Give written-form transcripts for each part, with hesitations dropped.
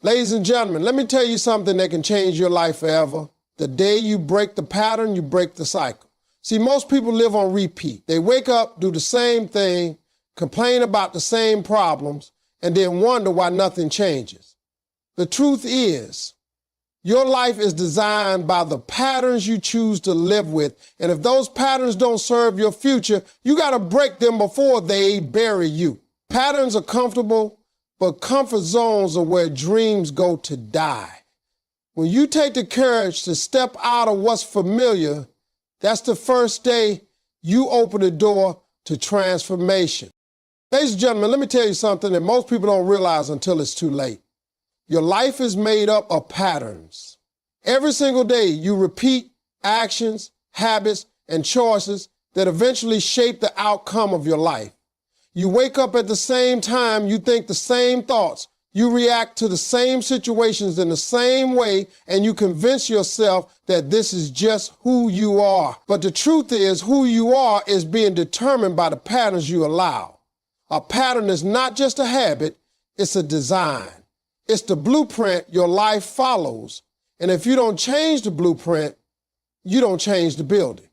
Ladies and gentlemen, let me tell you something that can change your life forever. The day you break the pattern, you break the cycle. See, most people live on repeat. They wake up, do the same thing, complain about the same problems, and then wonder why nothing changes. The truth is, your life is designed by the patterns you choose to live with. And if those patterns don't serve your future, you got to break them before they bury you. Patterns are comfortable, but comfort zones are where dreams go to die. When you take the courage to step out of what's familiar, that's the first day you open the door to transformation. Ladies and gentlemen, let me tell you something that most people don't realize until it's too late. Your life is made up of patterns. Every single day you repeat actions, habits, and choices that eventually shape the outcome of your life. You wake up at the same time, you think the same thoughts, you react to the same situations in the same way, and you convince yourself that this is just who you are. But the truth is, who you are is being determined by the patterns you allow. A pattern is not just a habit, it's a design. It's the blueprint your life follows. And if you don't change the blueprint, you don't change the building.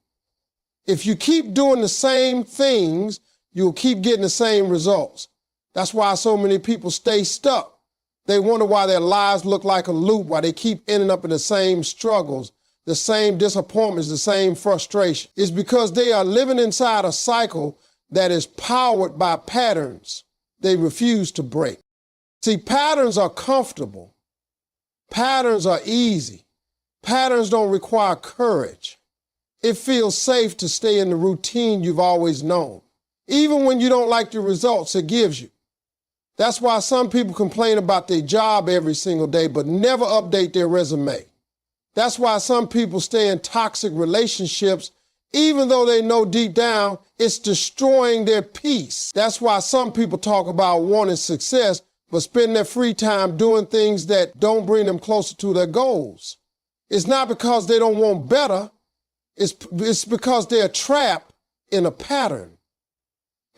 If you keep doing the same things, you'll keep getting the same results. That's why so many people stay stuck. They wonder why their lives look like a loop, why they keep ending up in the same struggles, the same disappointments, the same frustration. It's because they are living inside a cycle that is powered by patterns they refuse to break. See, patterns are comfortable. Patterns are easy. Patterns don't require courage. It feels safe to stay in the routine you've always known, even when you don't like the results it gives you. That's why some people complain about their job every single day, but never update their resume. That's why some people stay in toxic relationships, even though they know deep down it's destroying their peace. That's why some people talk about wanting success, but spend their free time doing things that don't bring them closer to their goals. It's not because they don't want better. It's because they're trapped in a pattern.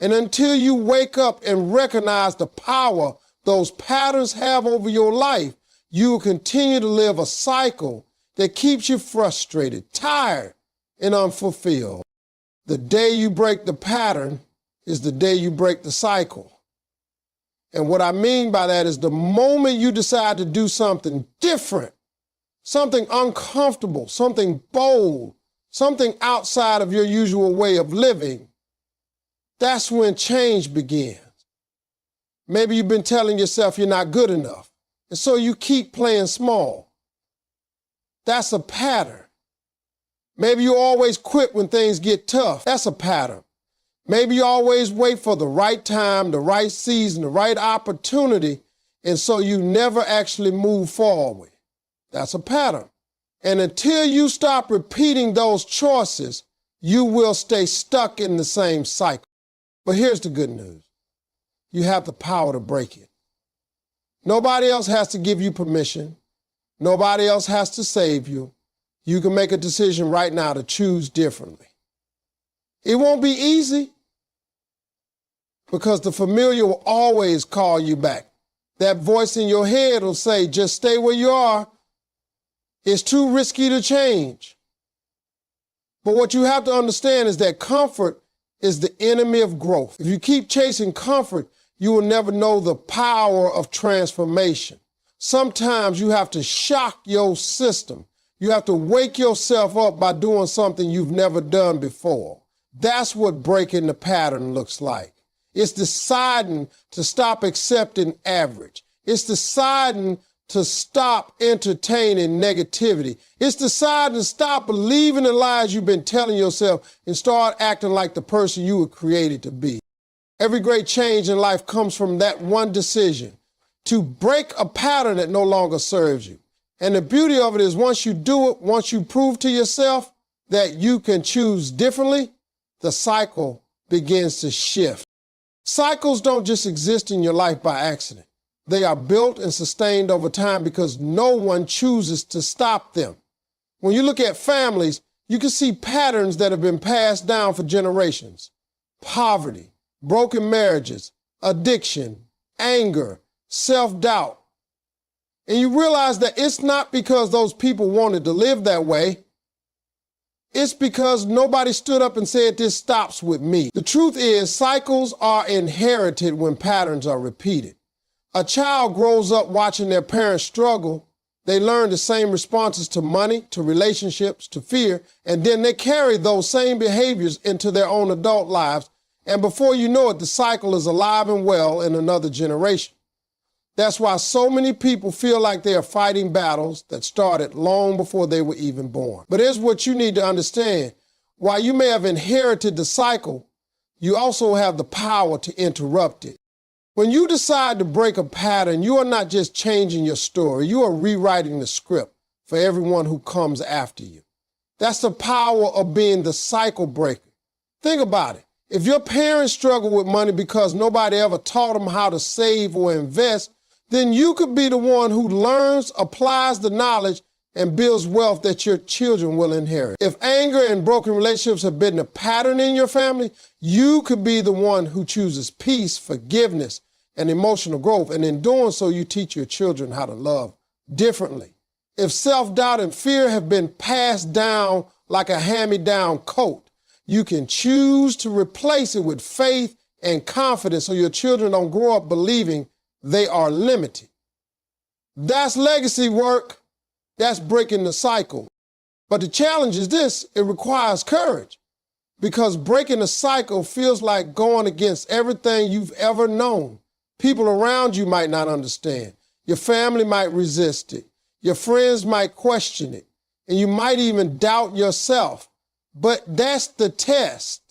And until you wake up and recognize the power those patterns have over your life, you will continue to live a cycle that keeps you frustrated, tired, and unfulfilled. The day you break the pattern is the day you break the cycle. And what I mean by that is the moment you decide to do something different, something uncomfortable, something bold, something outside of your usual way of living, that's when change begins. Maybe you've been telling yourself you're not good enough, and so you keep playing small. That's a pattern. Maybe you always quit when things get tough. That's a pattern. Maybe you always wait for the right time, the right season, the right opportunity, and so you never actually move forward. That's a pattern. And until you stop repeating those choices, you will stay stuck in the same cycle. But here's the good news. You have the power to break it. Nobody else has to give you permission. Nobody else has to save you. You can make a decision right now to choose differently. It won't be easy because the familiar will always call you back. That voice in your head will say, just stay where you are. It's too risky to change. But what you have to understand is that comfort is the enemy of growth. If you keep chasing comfort, you will never know the power of transformation. Sometimes you have to shock your system. You have to wake yourself up by doing something you've never done before. That's what breaking the pattern looks like. It's deciding to stop accepting average. It's deciding to stop entertaining negativity. It's deciding to stop believing the lies you've been telling yourself and start acting like the person you were created to be. Every great change in life comes from that one decision, to break a pattern that no longer serves you. And the beauty of it is once you do it, once you prove to yourself that you can choose differently, the cycle begins to shift. Cycles don't just exist in your life by accident. They are built and sustained over time because no one chooses to stop them. When you look at families, you can see patterns that have been passed down for generations. Poverty, broken marriages, addiction, anger, self-doubt. And you realize that it's not because those people wanted to live that way. It's because nobody stood up and said, this stops with me. The truth is, cycles are inherited when patterns are repeated. A child grows up watching their parents struggle. They learn the same responses to money, to relationships, to fear, and then they carry those same behaviors into their own adult lives. And before you know it, the cycle is alive and well in another generation. That's why so many people feel like they are fighting battles that started long before they were even born. But here's what you need to understand. While you may have inherited the cycle, you also have the power to interrupt it. When you decide to break a pattern, you are not just changing your story, you are rewriting the script for everyone who comes after you. That's the power of being the cycle breaker. Think about it. If your parents struggle with money because nobody ever taught them how to save or invest, then you could be the one who learns, applies the knowledge, and builds wealth that your children will inherit. If anger and broken relationships have been a pattern in your family, you could be the one who chooses peace, forgiveness, and emotional growth. And in doing so, you teach your children how to love differently. If self-doubt and fear have been passed down like a hand-me-down coat, you can choose to replace it with faith and confidence so your children don't grow up believing they are limited. That's legacy work. That's breaking the cycle. But the challenge is this: it requires courage, because breaking the cycle feels like going against everything you've ever known. People around you might not understand. Your family might resist it. Your friends might question it. And you might even doubt yourself. But that's the test.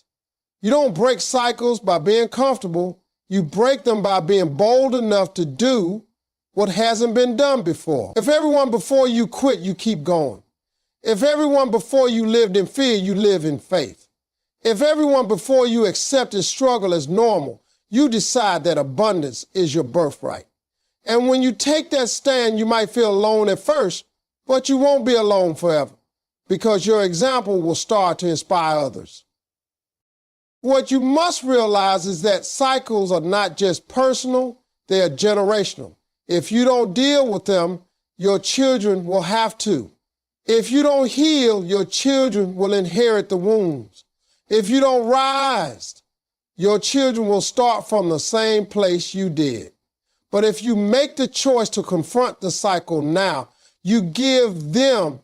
You don't break cycles by being comfortable. You break them by being bold enough to do what hasn't been done before. If everyone before you quit, you keep going. If everyone before you lived in fear, you live in faith. If everyone before you accepted struggle as normal, you decide that abundance is your birthright. And when you take that stand, you might feel alone at first, but you won't be alone forever, because your example will start to inspire others. What you must realize is that cycles are not just personal, they are generational. If you don't deal with them, your children will have to. If you don't heal, your children will inherit the wounds. If you don't rise, your children will start from the same place you did. But if you make the choice to confront the cycle now, you give them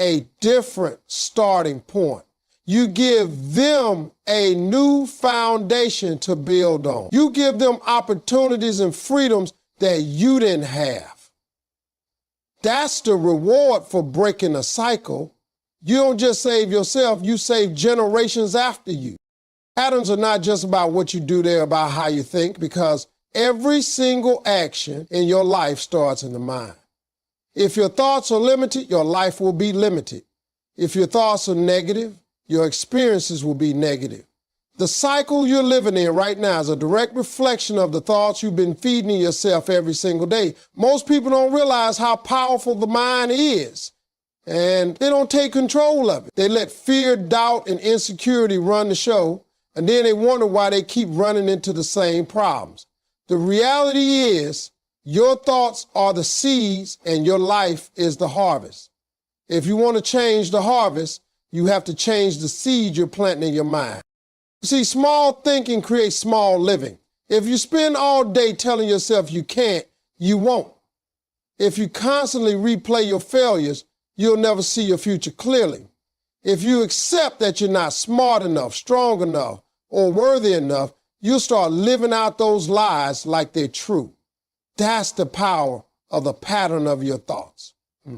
a different starting point. You give them a new foundation to build on. You give them opportunities and freedoms that you didn't have. That's the reward for breaking a cycle. You don't just save yourself, you save generations after you. Patterns are not just about what you do, they're about how you think, because every single action in your life starts in the mind. If your thoughts are limited, your life will be limited. If your thoughts are negative, your experiences will be negative. The cycle you're living in right now is a direct reflection of the thoughts you've been feeding yourself every single day. Most people don't realize how powerful the mind is, and they don't take control of it. They let fear, doubt, and insecurity run the show, and then they wonder why they keep running into the same problems. The reality is, your thoughts are the seeds and your life is the harvest. If you want to change the harvest, you have to change the seed you're planting in your mind. You see, small thinking creates small living. If you spend all day telling yourself you can't, you won't. If you constantly replay your failures, you'll never see your future clearly. If you accept that you're not smart enough, strong enough, or worthy enough, you'll start living out those lies like they're true. That's the power of the pattern of your thoughts.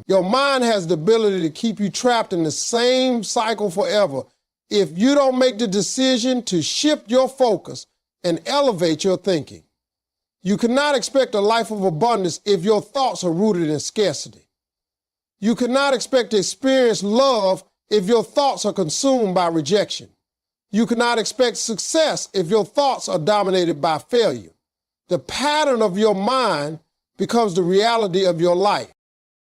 Your mind has the ability to keep you trapped in the same cycle forever if you don't make the decision to shift your focus and elevate your thinking. You cannot expect a life of abundance if your thoughts are rooted in scarcity. You cannot expect to experience love if your thoughts are consumed by rejection. You cannot expect success if your thoughts are dominated by failure. The pattern of your mind becomes the reality of your life.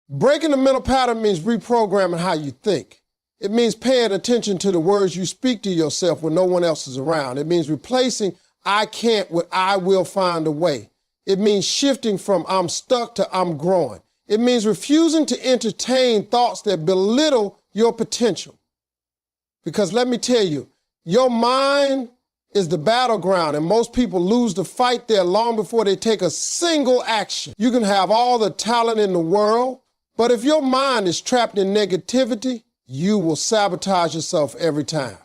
Breaking the mental pattern means reprogramming how you think. It means paying attention to the words you speak to yourself when no one else is around. It means replacing I can't with I will find a way. It means shifting from I'm stuck to I'm growing. It means refusing to entertain thoughts that belittle your potential. Because let me tell you, your mind is the battleground, and most people lose the fight there long before they take a single action. You can have all the talent in the world, but if your mind is trapped in negativity, you will sabotage yourself every time.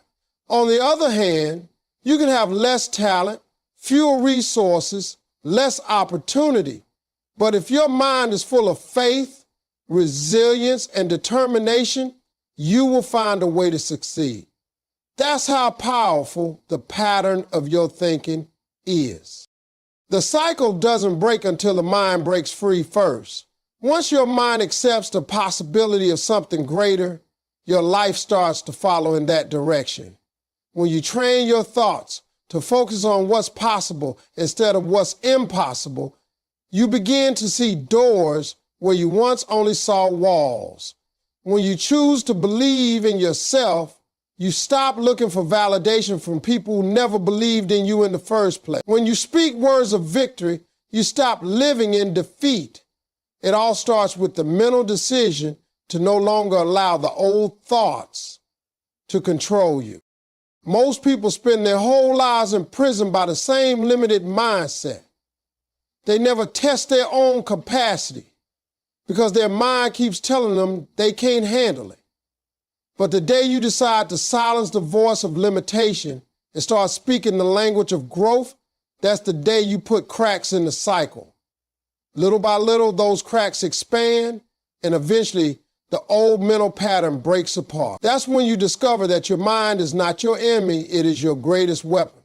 On the other hand, you can have less talent, fewer resources, less opportunity, but if your mind is full of faith, resilience, and determination, you will find a way to succeed. That's how powerful the pattern of your thinking is. The cycle doesn't break until the mind breaks free first. Once your mind accepts the possibility of something greater, your life starts to follow in that direction. When you train your thoughts to focus on what's possible instead of what's impossible, you begin to see doors where you once only saw walls. When you choose to believe in yourself, you stop looking for validation from people who never believed in you in the first place. When you speak words of victory, you stop living in defeat. It all starts with the mental decision to no longer allow the old thoughts to control you. Most people spend their whole lives imprisoned by the same limited mindset. They never test their own capacity because their mind keeps telling them they can't handle it. But the day you decide to silence the voice of limitation and start speaking the language of growth, that's the day you put cracks in the cycle. Little by little, those cracks expand, and eventually the old mental pattern breaks apart. That's when you discover that your mind is not your enemy, it is your greatest weapon.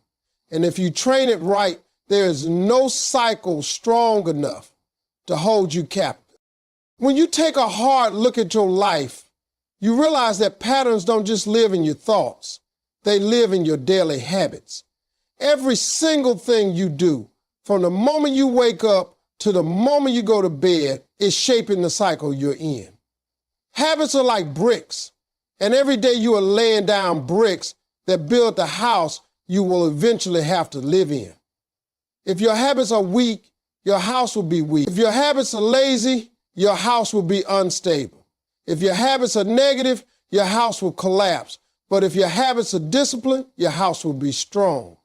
And if you train it right, there is no cycle strong enough to hold you captive. When you take a hard look at your life, you realize that patterns don't just live in your thoughts, they live in your daily habits. Every single thing you do, from the moment you wake up to the moment you go to bed, is shaping the cycle you're in. Habits are like bricks, and every day you are laying down bricks that build the house you will eventually have to live in. If your habits are weak, your house will be weak. If your habits are lazy, your house will be unstable. If your habits are negative, your house will collapse. But if your habits are disciplined, your house will be strong.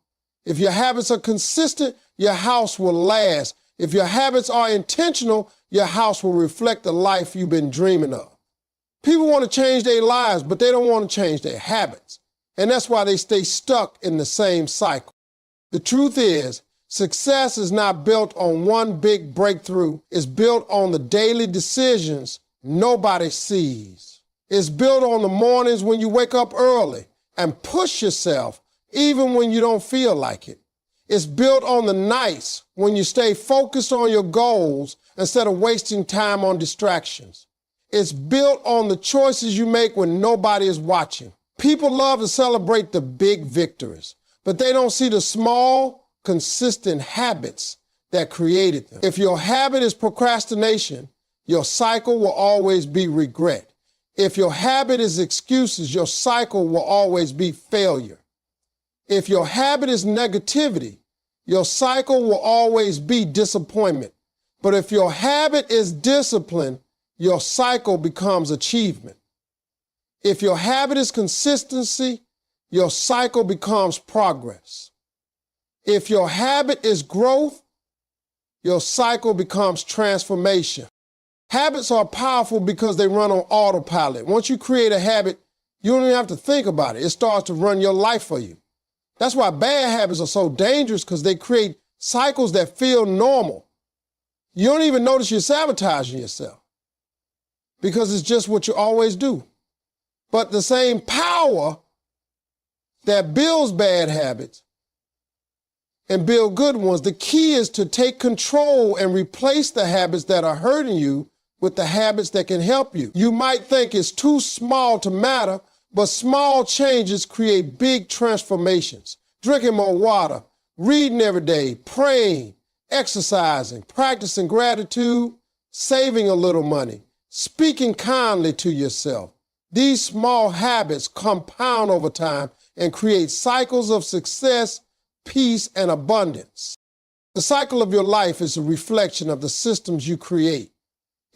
If your habits are consistent, your house will last. If your habits are intentional, your house will reflect the life you've been dreaming of. People want to change their lives, but they don't want to change their habits. And that's why they stay stuck in the same cycle. The truth is, success is not built on one big breakthrough. It's built on the daily decisions nobody sees. It's built on the mornings when you wake up early and push yourself even when you don't feel like it. It's built on the nights when you stay focused on your goals instead of wasting time on distractions. It's built on the choices you make when nobody is watching. People love to celebrate the big victories, but they don't see the small, consistent habits that created them. If your habit is procrastination, your cycle will always be regret. If your habit is excuses, your cycle will always be failure. If your habit is negativity, your cycle will always be disappointment. But if your habit is discipline, your cycle becomes achievement. If your habit is consistency, your cycle becomes progress. If your habit is growth, your cycle becomes transformation. Habits are powerful because they run on autopilot. Once you create a habit, you don't even have to think about it. It starts to run your life for you. That's why bad habits are so dangerous, because they create cycles that feel normal. You don't even notice you're sabotaging yourself because it's just what you always do. But the same power that builds bad habits and build good ones, the key is to take control and replace the habits that are hurting you with the habits that can help you. You might think it's too small to matter, but small changes create big transformations. Drinking more water, reading every day, praying, exercising, practicing gratitude, saving a little money, speaking kindly to yourself. These small habits compound over time and create cycles of success, peace, and abundance. The cycle of your life is a reflection of the systems you create.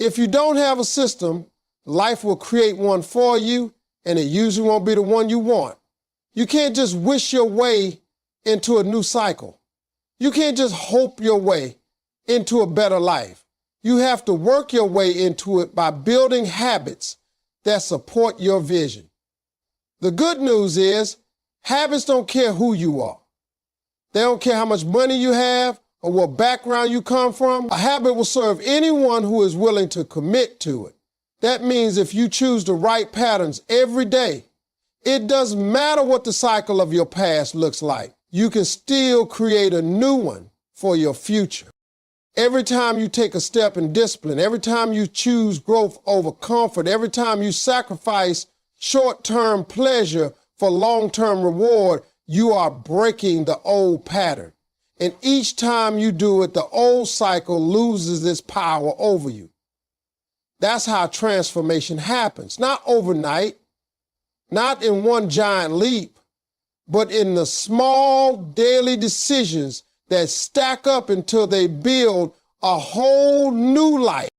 If you don't have a system, life will create one for you, and it usually won't be the one you want. You can't just wish your way into a new cycle. You can't just hope your way into a better life. You have to work your way into it by building habits that support your vision. The good news is, habits don't care who you are. They don't care how much money you have or what background you come from. A habit will serve anyone who is willing to commit to it. That means if you choose the right patterns every day, it doesn't matter what the cycle of your past looks like. You can still create a new one for your future. Every time you take a step in discipline, every time you choose growth over comfort, every time you sacrifice short-term pleasure for long-term reward, you are breaking the old pattern. And each time you do it, the old cycle loses its power over you. That's how transformation happens. Not overnight, not in one giant leap, but in the small daily decisions that stack up until they build a whole new life.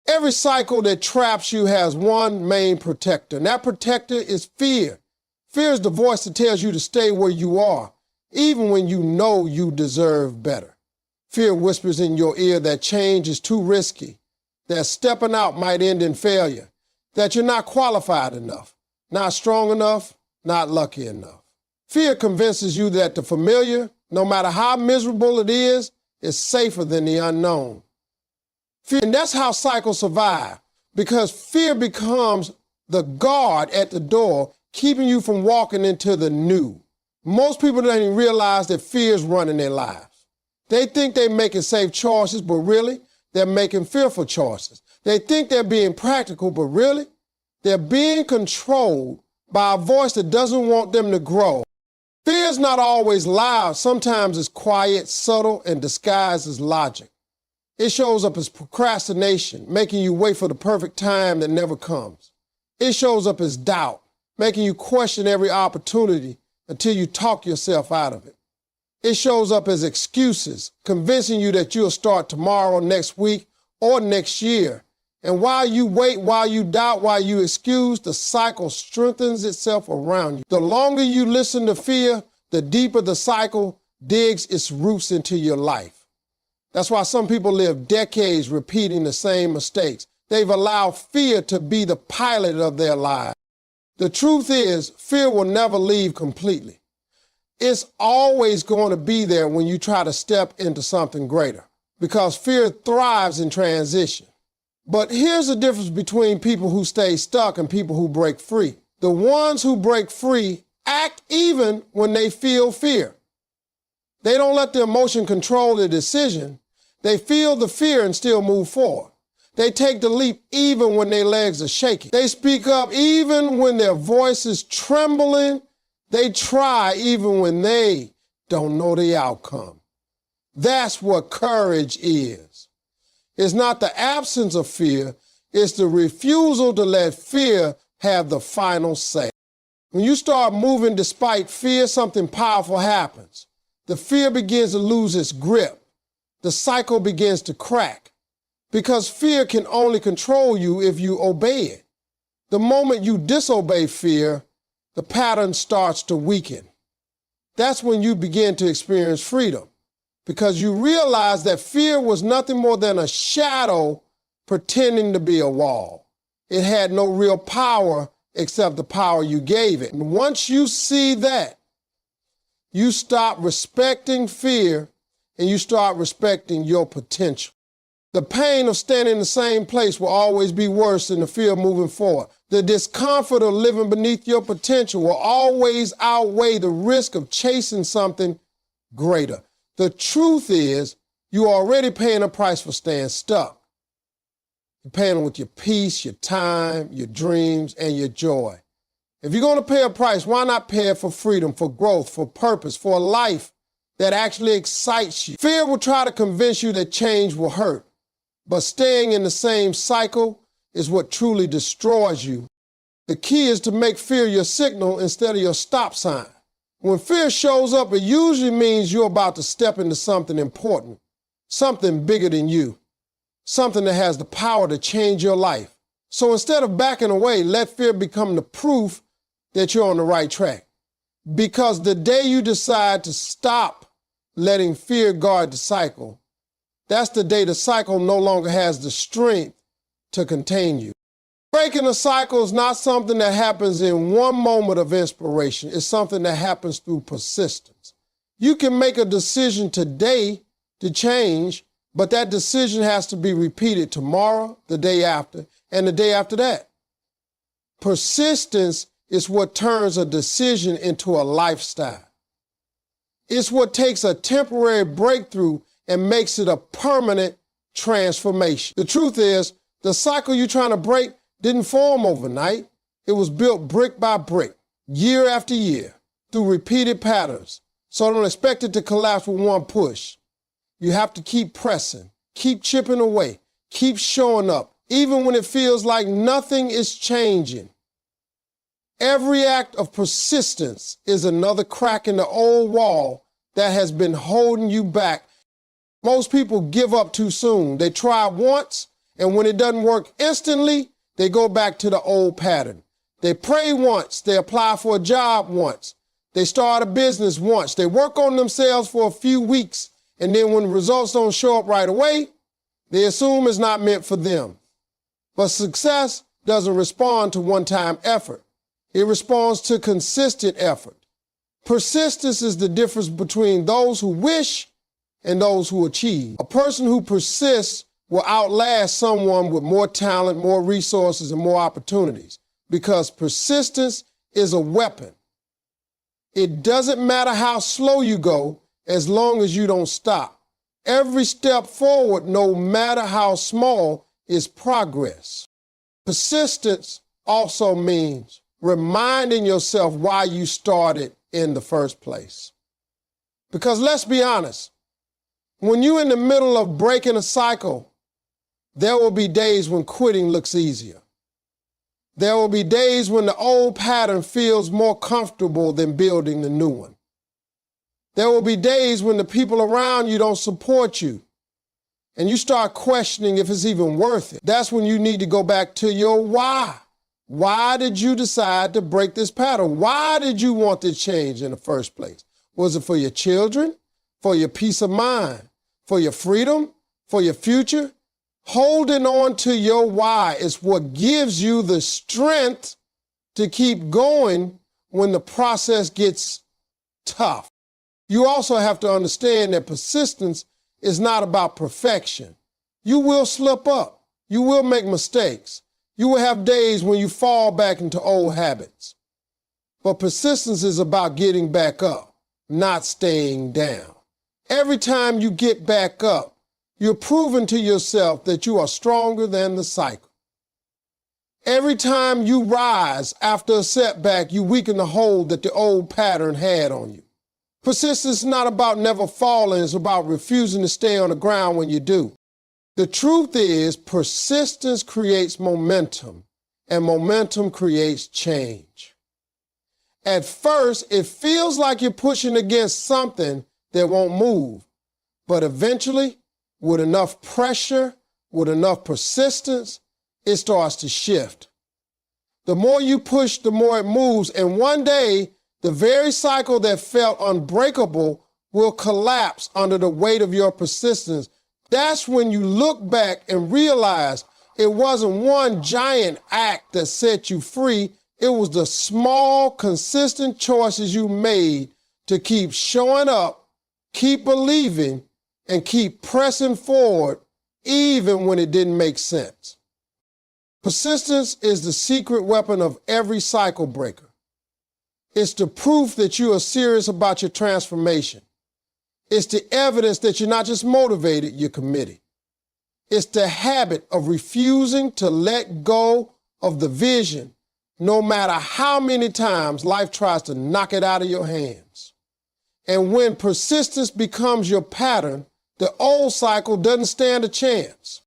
Every cycle that traps you has one main protector, and that protector is fear. Fear is the voice that tells you to stay where you are, even when you know you deserve better. Fear whispers in your ear that change is too risky, that stepping out might end in failure, that you're not qualified enough, not strong enough, not lucky enough. Fear convinces you that the familiar, no matter how miserable it is safer than the unknown. Fear, and that's how cycles survive, because fear becomes the guard at the door, keeping you from walking into the new. Most people don't even realize that fear is running their lives. They think they're making safe choices, but really, they're making fearful choices. They think they're being practical, but really, they're being controlled by a voice that doesn't want them to grow. Fear is not always loud. Sometimes it's quiet, subtle, and disguised as logic. It shows up as procrastination, making you wait for the perfect time that never comes. It shows up as doubt, making you question every opportunity until you talk yourself out of it. It shows up as excuses, convincing you that you'll start tomorrow, next week, or next year. And while you wait, while you doubt, while you excuse, the cycle strengthens itself around you. The longer you listen to fear, the deeper the cycle digs its roots into your life. That's why some people live decades repeating the same mistakes. They've allowed fear to be the pilot of their lives. The truth is, fear will never leave completely. It's always going to be there when you try to step into something greater, because fear thrives in transition. But here's the difference between people who stay stuck and people who break free. The ones who break free act even when they feel fear. They don't let the emotion control their decision. They feel the fear and still move forward. They take the leap even when their legs are shaking. They speak up even when their voice is trembling. They try even when they don't know the outcome. That's what courage is. It's not the absence of fear, it's the refusal to let fear have the final say. When you start moving despite fear, something powerful happens. The fear begins to lose its grip. The cycle begins to crack. Because fear can only control you if you obey it. The moment you disobey fear, the pattern starts to weaken. That's when you begin to experience freedom, because you realize that fear was nothing more than a shadow pretending to be a wall. It had no real power except the power you gave it. And once you see that, you stop respecting fear and you start respecting your potential. The pain of standing in the same place will always be worse than the fear of moving forward. The discomfort of living beneath your potential will always outweigh the risk of chasing something greater. The truth is, you're already paying a price for staying stuck. You're paying with your peace, your time, your dreams, and your joy. If you're going to pay a price, why not pay it for freedom, for growth, for purpose, for a life that actually excites you? Fear will try to convince you that change will hurt. But staying in the same cycle is what truly destroys you. The key is to make fear your signal instead of your stop sign. When fear shows up, it usually means you're about to step into something important, something bigger than you, something that has the power to change your life. So instead of backing away, let fear become the proof that you're on the right track. Because the day you decide to stop letting fear guard the cycle, that's the day the cycle no longer has the strength to contain you. Breaking a cycle is not something that happens in one moment of inspiration. It's something that happens through persistence. You can make a decision today to change, but that decision has to be repeated tomorrow, the day after, and the day after that. Persistence is what turns a decision into a lifestyle. It's what takes a temporary breakthrough and makes it a permanent transformation. The truth is, the cycle you're trying to break didn't form overnight. It was built brick by brick, year after year, through repeated patterns. So don't expect it to collapse with one push. You have to keep pressing, keep chipping away, keep showing up, even when it feels like nothing is changing. Every act of persistence is another crack in the old wall that has been holding you back. Most people give up too soon. They try once, and when it doesn't work instantly, they go back to the old pattern. They pray once, they apply for a job once, they start a business once, they work on themselves for a few weeks, and then when the results don't show up right away, they assume it's not meant for them. But success doesn't respond to one-time effort. It responds to consistent effort. Persistence is the difference between those who wish and those who achieve. A person who persists will outlast someone with more talent, more resources, and more opportunities, because persistence is a weapon. It doesn't matter how slow you go as long as you don't stop. Every step forward, no matter how small, is progress. Persistence also means reminding yourself why you started in the first place. Because let's be honest, when you're in the middle of breaking a cycle, there will be days when quitting looks easier. There will be days when the old pattern feels more comfortable than building the new one. There will be days when the people around you don't support you, and you start questioning if it's even worth it. That's when you need to go back to your why. Why did you decide to break this pattern? Why did you want to change in the first place? Was it for your children, for your peace of mind, for your freedom, for your future? Holding on to your why is what gives you the strength to keep going when the process gets tough. You also have to understand that persistence is not about perfection. You will slip up. You will make mistakes. You will have days when you fall back into old habits. But persistence is about getting back up, not staying down. Every time you get back up, you're proving to yourself that you are stronger than the cycle. Every time you rise after a setback, you weaken the hold that the old pattern had on you. Persistence is not about never falling, it's about refusing to stay on the ground when you do. The truth is, persistence creates momentum, and momentum creates change. At first, it feels like you're pushing against something that won't move, but eventually, with enough pressure, with enough persistence, it starts to shift. The more you push, the more it moves, and one day, the very cycle that felt unbreakable will collapse under the weight of your persistence. That's when you look back and realize it wasn't one giant act that set you free. It was the small, consistent choices you made to keep showing up, keep believing, and keep pressing forward even when it didn't make sense. Persistence is the secret weapon of every cycle breaker. It's the proof that you are serious about your transformation. It's the evidence that you're not just motivated, you're committed. It's the habit of refusing to let go of the vision, no matter how many times life tries to knock it out of your hands. And when persistence becomes your pattern, the old cycle doesn't stand a chance.